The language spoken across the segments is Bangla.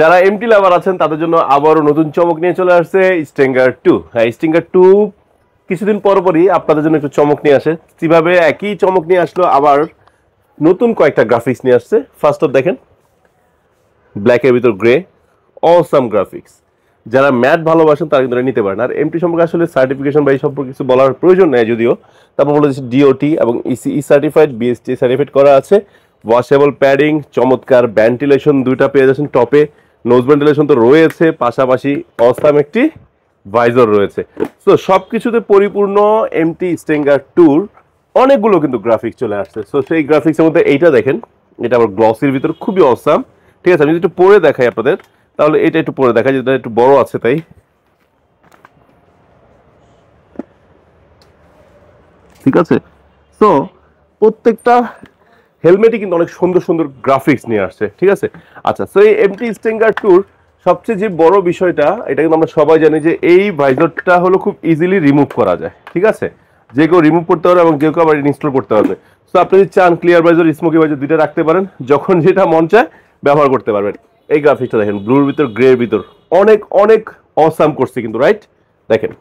যারা এমটি লাভার আছেন তাদের জন্য আবারও নতুন চমক নিয়ে চলে আসছে স্টিঙ্গার 2। হ্যাঁ, স্টিঙ্গার 2 কিছুদিন পরপরই আপনাদের জন্য একটু চমক নিয়ে আসে। কিভাবে একই চমক নিয়ে আসলো, আবার নতুন কয়েকটা গ্রাফিক্স নিয়ে আসছে। ফার্স্ট অফ দেখেন, ব্ল্যাকের ভিতর গ্রে, অসাম গ্রাফিক্স। যারা ম্যাট ভালোবাসেন তারা কিন্তু নিতে পারেন। আর এমটি সম্পর্কে আসলে সার্টিফিকেশন বা এই সম্পর্কে কিছু বলার প্রয়োজন নেই, যদিও তারপর বলে দিচ্ছি ডিওটি এবং ইসিই সার্টিফাইড, বিএসটি সার্টিফাইড করা আছে। ওয়াশেবল প্যাডিং, চমৎকার ভেন্টিলেশন দুইটা পেয়ে যাচ্ছেন টপে, নোজ ভেন্টিলেশন তো রয়েছে, পাশাপাশি অসাম একটি ভাইজর রয়েছে। সো সব কিছুতে পরিপূর্ণ এমটি স্টিঙ্গার 2 অনেকগুলো কিন্তু গ্রাফিক্স চলে আসছে। সো সেই গ্রাফিক্সের মধ্যে এইটা দেখেন, এটা আবার গ্লসির ভিতর খুবই অসাম। ঠিক আছে, আমি যদি একটু পরে দেখাই আপনাদের, তাহলে এটা একটু পরে দেখাই, যেটা একটু বড় আছে তাই। ঠিক আছে, সো প্রত্যেকটা হেলমেটই কিন্তু অনেক সুন্দর সুন্দর গ্রাফিক্স নিয়ে আসছে। ঠিক আছে, আচ্ছা, সো এই এমটি স্টিঙ্গার 2 সবচেয়ে যে বড় বিষয়টা, এটা কিন্তু আমরা সবাই জানি যে এই ভাইজরটা হলো খুব ইজিলি রিমুভ করা যায়। ঠিক আছে, যে কেউ রিমুভ করতে পারবে এবং যে কেউ আবার ইনস্টল করতে পারবে। সো আপনি যদি চান ক্লিয়ার ভাইজর, স্মোকি ভাইজর দুইটা রাখতে পারেন, যখন যেটা মন চায় ব্যবহার করতে পারবেন। এই গ্রাফিক্সটা দেখেন, ব্লুর ভিতর গ্রের ভিতর অনেক অনেক অসাম করছে কিন্তু, রাইট? দেখেন,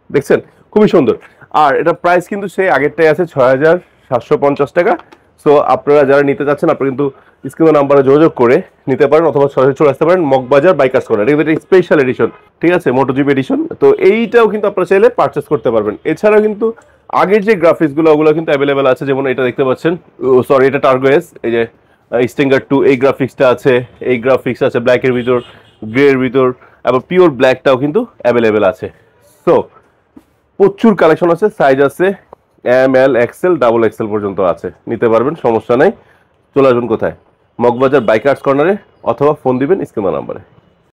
দেখছেন, খুবই সুন্দর। আর এটা প্রাইস কিন্তু সেই আগেরটাই আছে ৬,৭৫০ টাকা। সো আপনারা যারা নিতে চাচ্ছেন, আপনারা কিন্তু স্ক্রিনের নাম্বারে যোগাযোগ করে নিতে পারেন, অথবা সরাসরি চলে আসতে পারেন মগবাজার বাইকার্স কর্নার। এটা কিন্তু স্পেশাল এডিশন, ঠিক আছে, মোটোজিপ এডিশন। তো এইটাও কিন্তু আপনারা চাইলে পারচেস করতে পারবেন। এছাড়াও কিন্তু আগের যে গ্রাফিক্সগুলো ওগুলো কিন্তু অ্যাভেলেবেল আছে, যেমন এটা দেখতে পাচ্ছেন, সরি এটা টার্গো এস, এই যে স্টিঙ্গার 2 এই গ্রাফিক্সটা আছে, এই গ্রাফিক্স আছে ব্ল্যাকের ভিতর, গ্রের ভিতর, আবার পিওর ব্ল্যাকটাও কিন্তু অ্যাভেলেবেল আছে। সো প্রচুর কালেকশন আছে, সাইজ আছে এম, এল, এক্সেল, ডাবল এক্সেল পর্যন্ত আছে, নিতে পারবেন, সমস্যা নাই। চলে আসবেন কোথায়? মগবাজার বাইকার্স কর্নারে, অথবা ফোন দিবেন স্ক্রিনের নাম্বারে।